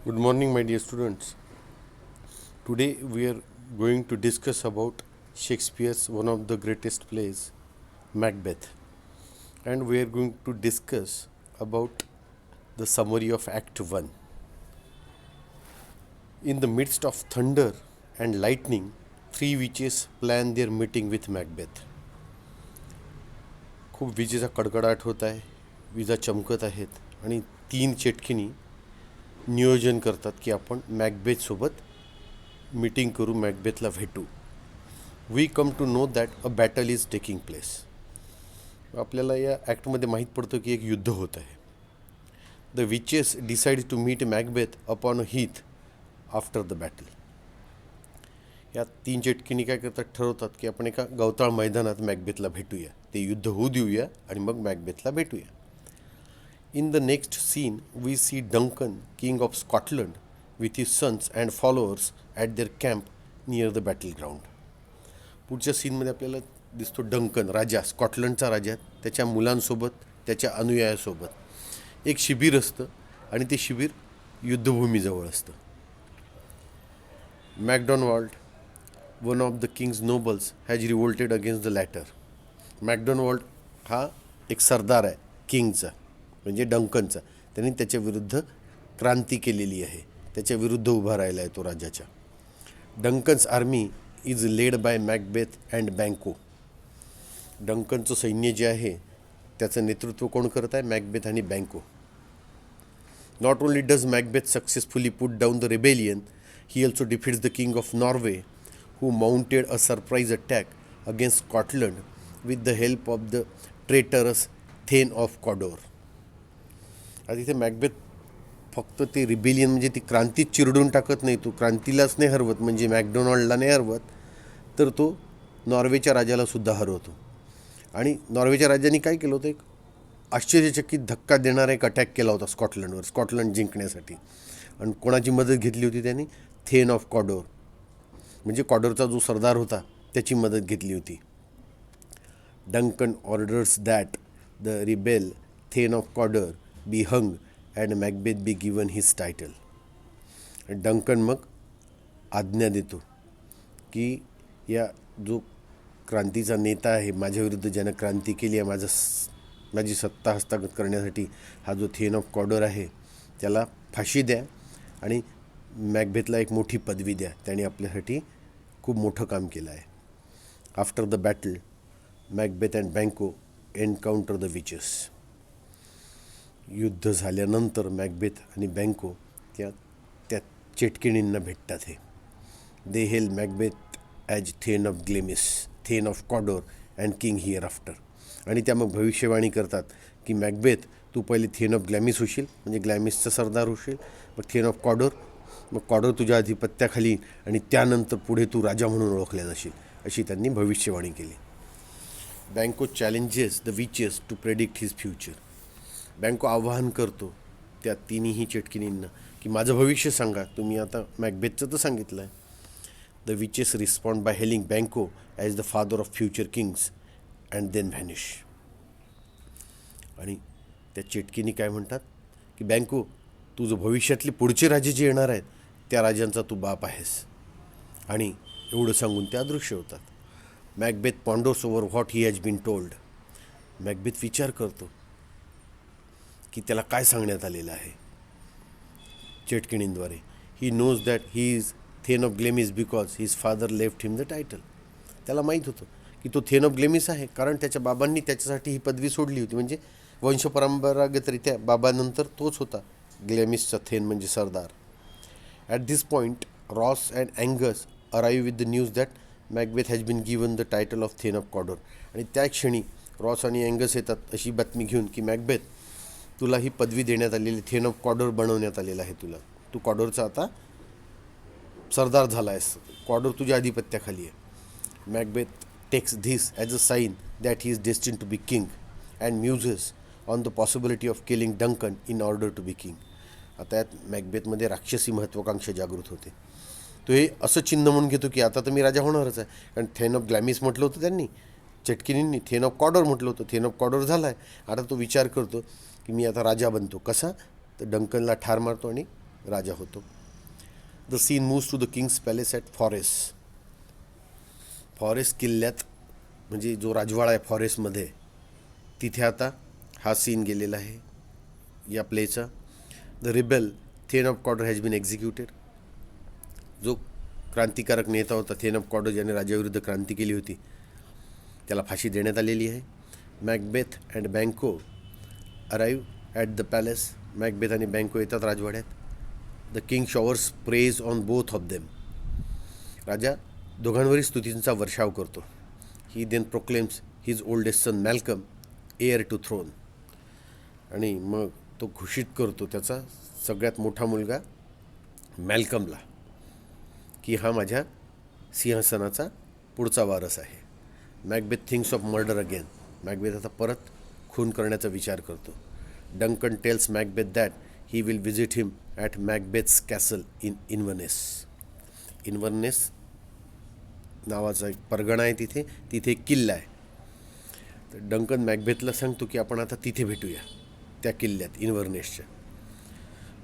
Good morning, my dear students. Today we are going to discuss about Shakespeare's one of the greatest plays, Macbeth, and we are going to discuss about the summary of Act 1. In the midst of thunder and lightning, three witches plan their meeting with Macbeth. खूप विजेचा कडकडाट होत आहे, विजा चमकत आहेत आणि तीन चेटकिनी नियोजन करतात की आपण मॅकबेथसोबत मीटिंग करू, मॅकबेथला भेटू. We come to know that a battle is taking place. आपल्याला या ॲक्टमध्ये माहीत पडतं की एक युद्ध होत आहे. The witches decide to meet Macbeth upon a heath after the battle. या तीन चेटकिनी काय करतात, ठरवतात की आपण एका गवताळ मैदानात मॅकबेथला भेटूया, ते युद्ध होऊ देऊया आणि मग मॅकबेथला भेटूया. In the next scene, we see Duncan, king of Scotland, with his sons and followers at their camp near the battleground. पुढच्या सीनमध्ये आपल्याला दिसतो डंकन, राजा, स्कॉटलंडचा राजा, त्याच्या मुलांसोबत, त्याच्या अनुयायासोबत एक शिबिर असतं आणि ते शिबिर युद्धभूमीजवळ असतं. Macdonald, one of the king's nobles, has revolted against the latter. Macdonald हा एक सरदार आहे किंगचा, म्हणजे डंकनचा. त्यांनी त्याच्या विरुद्ध क्रांती केलेली आहे, त्याच्या विरुद्ध उभा राहिला आहे तो राजाच्या. Duncan's army is led by Macbeth and बँको. डंकनचं सैन्य जे आहे त्याचं नेतृत्व कोण करत आहे, मॅकबेथ आणि Banquo. Not only does Macbeth successfully put down the rebellion, he also defeats the king of Norway, who mounted a surprise attack against Scotland with the help of the traitorous thane of Cawdor. आता इथे Macbeth फक्त ते rebellion म्हणजे ती क्रांतीच चिरडून टाकत नाही, तो क्रांतीलाच नाही हरवत, म्हणजे मॅकडॉनल्डला नाही हरवत, तर तो नॉर्वेच्या राजालासुद्धा हरवतो. आणि नॉर्वेच्या राजाने काय केलं होतं, एक आश्चर्यचकित धक्का देणारा एक अटॅक केला होता स्कॉटलंडवर, स्कॉटलंड जिंकण्यासाठी. आणि कोणाची मदत घेतली होती त्यांनी, थेन ऑफ कॉडोर, म्हणजे कॉडोरचा जो सरदार होता त्याची मदत घेतली होती. Duncan orders that the rebel thane of Cawdor be hung and Macbeth be given his title. Duncan मग आज्ञा देतो की या जो क्रांतीचा नेता आहे, माझ्याविरुद्ध ज्यानं क्रांती केली आहे, माझी सत्ता हस्तगत करण्यासाठी, हा जो थेन ऑफ कॉडर आहे त्याला फाशी द्या आणि मॅकबेथला एक मोठी पदवी द्या, त्याने आपल्यासाठी खूप मोठं काम केलं आहे. After the battle, Macbeth and Banquo encounter the witches. युद्ध झाल्यानंतर मॅकबेथ आणि बँको त्या चेटकिणींना भेटतात. हे they hail Macbeth as thane of Glamis, thane of Cawdor and king hereafter. आणि त्या मग भविष्यवाणी करतात की मॅकबेथ, तू पहिले थेन ऑफ ग्लॅमिस होशील, म्हणजे ग्लॅमिसचा सरदार होशील, मग थेन ऑफ कॉडोर, मग कॉडोर तुझ्या अधिपत्याखाली, आणि त्यानंतर पुढे तू राजा म्हणून ओळखल्या जाशील, अशी त्यांनी भविष्यवाणी केली. Banquo challenges the witches to predict his future. Banquo आवाहन करतो त्या तिन्ही चेटकिनींना की माझं भविष्य सांगा. तुम्ही आता मॅकबेथचं तर सांगितलं आहे. The witches respond by hailing Banquo as the father of future kings and then vanish. आणि त्या चेटकिनी काय म्हणतात की बँको, तू जो भविष्यातले पुढचे राजे जे येणार आहेत त्या राजांचा तू बाप आहेस. आणि एवढं सांगून त्या अदृश्य होतात. Macbeth ponders over what he has been told. Macbeth विचार करतो की त्याला काय सांगण्यात आलेलं आहे चेटकिणींद्वारे. He knows that he is thane of Glamis because his father left him the title. त्याला माहीत होतं की तो थेन ऑफ ग्लेमिस आहे कारण त्याच्या बाबांनी त्याच्यासाठी ही पदवी सोडली होती, म्हणजे वंशपरंपरागतरित्या बाबानंतर तोच होता ग्लेमिसचा थेन, म्हणजे सरदार. At this point Ross and Angus arrive with the news that Macbeth has been given the title of thane of Cawdor. आणि त्या क्षणी रॉस आणि अँगस येतात अशी बातमी घेऊन की मॅकबेथ, तुला ही पदवी देण्यात आलेली, थेन ऑफ कॉडोर बनवण्यात आलेलं आहे तुला, तू कॉडोरचा आता सरदार झाला आहेस, कॉडोर तुझ्या अधिपत्याखाली आहे. Macbeth takes this as a sign that he is destined to be king and muses on the possibility of killing Duncan in order to be king. आता यात मॅकबेथमध्ये राक्षसी महत्त्वाकांक्षा जागृत होते. तो हे असं चिन्ह म्हणून घेतो की आता तर मी राजा होणारच आहे, कारण थेन ऑफ ग्लॅमिस म्हटलं होतं त्यांनी, चेटकिनींनी थेन ऑफ कॉडोर म्हटलं होतं, थेन ऑफ कॉडोर झाला आहे. आता तो विचार करतो की मी आता राजा बनतो. कसा, तर डंकनला ठार मारतो आणि राजा होतो. The scene moves to the king's palace at forest. Forest किल्ल्यात म्हणजे जो राजवाडा आहे फॉरेस्टमध्ये, तिथे आता हा सीन गेलेला आहे या प्लेचा. The rebel thane of Cawdor has been executed. जो क्रांतिकारक नेता होता थेन ऑफ कॉडर, ज्याने राजाविरुद्ध क्रांती केली होती, त्याला फाशी देण्यात आलेली आहे. Macbeth and Banquo arrive at the palace. Macbeth आणि बँको येतात राजवाड्यात. The king showers praise on both of them. राजा दोघांवरही स्तुतींचा वर्षाव करतो. He then proclaims his oldest son Malcolm heir to throne. आणि मग तो घोषित करतो त्याचा सगळ्यात मोठा मुलगा मॅल्कमला की हा माझ्या सिंहासनाचा पुढचा वारस आहे. Macbeth thinks of murder again. Macbeth आता परत खून करण्याचा विचार करतो. Duncan tells Macbeth that he will visit him at Macbeth's castle in Inverness. Inverness नावाचा एक परगणा आहे तिथे, तिथे एक किल्ला आहे. तर डंकन मॅकबेथला सांगतो की आपण आता तिथे भेटूया त्या किल्ल्यात इन्व्हर्नेसच्या.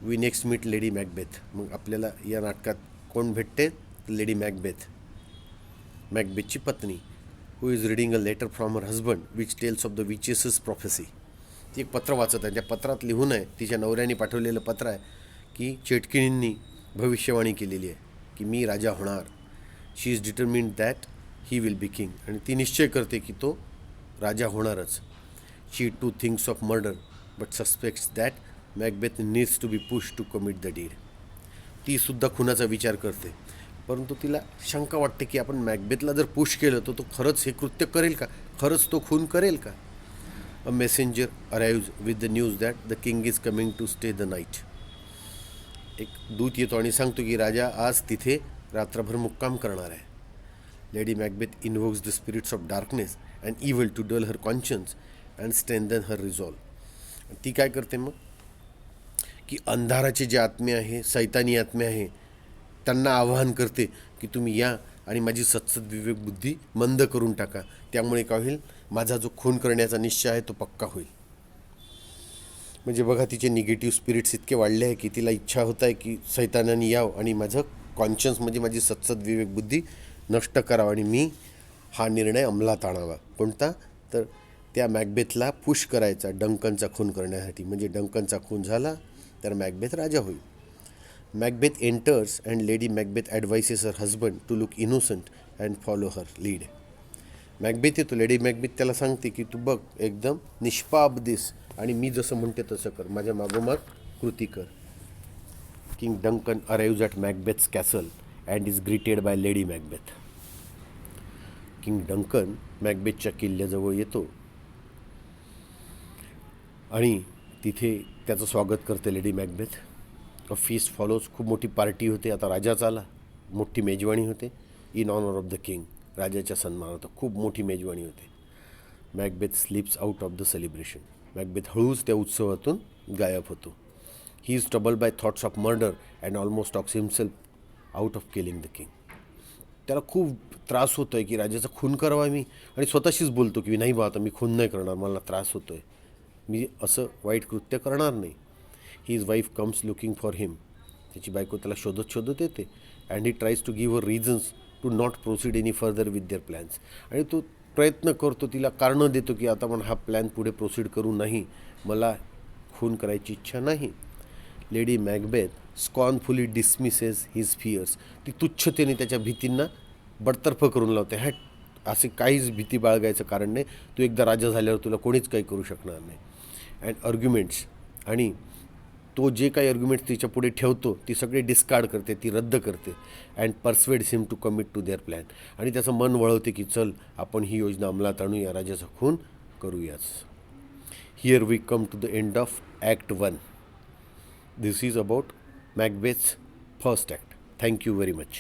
We next meet Lady Macbeth. मग आपल्याला या नाटकात कोण भेटते? लेडी मॅकबेथ, मॅकबेथची पत्नी, who is reading a letter from her husband which tells of the विचेसच प्रोफेसी. ती एक पत्र वाचत आहे. त्या पत्रात लिहून आहे, तिच्या नवऱ्याने पाठवलेलं पत्र आहे की चेटकिणींनी भविष्यवाणी केलेली आहे की मी राजा होणार. She is determined that he will be king. आणि ती निश्चय करते की तो राजा होणारच. She too thinks of murder but suspects that Macbeth needs to be push to commit the deed. ती सुद्धा खुनाचा विचार करते, परंतु तिला शंका वाटते की आपण मॅकबेथला जर पुश केलं तर तो खरंच हे कृत्य करेल का, खरंच तो खून करेल का. A messenger arrives with the news that the king is coming to stay the night. एक दूत येतो आणि सांगतो की राजा आज तिथे रात्रभर मुक्काम करणार आहे. Lady Macbeth invokes the spirits of darkness and evil to dull her conscience and strengthen her resolve. ती काय करते मग की अंधाराचे जे आत्मे आहे, सैतानी आत्मे आहे, त्यांना आवाहन करते की तुम्ही या आणि माझी सत्सद विवेक बुद्धी मंद करून टाका. त्यामुळे काय होईल, माझा जो खून करण्याचा निश्चय आहे तो पक्का होईल. म्हणजे बघा, तिचे निगेटिव्ह स्पिरिट्स इतके वाढले आहे की तिला इच्छा होत आहे की सैतानाने यावं आणि माझं कॉन्शियन्स म्हणजे माझी सत्सद विवेक बुद्धी नष्ट करावं आणि मी हा निर्णय अंमलात आणावा. कोणता? तर त्या मॅकबेथला पुश करायचा डंकनचा खून करण्यासाठी. म्हणजे डंकनचा खून झाला तर मॅकबेथ राजा होईल. Macbeth enters and Lady Macbeth advises her husband to look innocent and follow her lead. Macbeth येतो, लेडी मॅकबेथ त्याला सांगते की तू बघ एकदम निष्पाप दिस आणि मी जसं म्हणते तसं कर, माझ्या मागोमाग कृती कर. King Duncan arrives at Macbeth's castle and is greeted by Lady Macbeth. King Duncan मॅकबेथच्या किल्ल्याजवळ येतो आणि तिथे त्याचं स्वागत करते Lady Macbeth. A feast follows. खूप मोठी पार्टी होते. आता राजाच आला, मोठी मेजवानी होते. In honour of the king. राजाच्या सन्मानार्थ खूप मोठी मेजवानी होते. Macbeth slips out of the celebration. Macbeth हळूच त्या उत्सवातून गायब होतो. He is troubled by thoughts of murder and almost talks himself out of killing the king. त्याला खूप त्रास होतो आहे की राजाचा खून करावा मी, आणि स्वतःशीच बोलतो की नाही बा आता मी खून नाही करणार, मला त्रास होतो आहे, मी असं वाईट कृत्य करणार नाही. His wife comes looking for him. त्याची बायको त्याला शोधत शोधत येते. And he tries to give a reasons to not proceed any further with their plans. आणि तो प्रयत्न करतो, तिला कारणं देतो की आता पण हा प्लॅन पुढे प्रोसीड करू नाही, मला खून करायची इच्छा नाही. Lady Macbeth scornfully dismisses his fears. ती तुच्छतेने त्याच्या भीतींना बडतर्फ करून लावते. हॅट, असे काहीच भीती बाळगायचं कारण नाही, तू एकदा राजा झाल्यावर तुला कोणीच काही करू शकणार नाही. And arguments. आणि तो जे काही आर्ग्युमेंट्स तिच्या पुढे ठेवतो ती सगळे डिस्कार्ड करते, ती रद्द करते. And persuades him to commit to their plan. आणि त्याचं मन वळवते की चल आपण ही योजना अंमलात आणूया, राजाचा खून करूयाच. Here we come to the end of act 1. This is about Macbeth's first act. Thank you very much.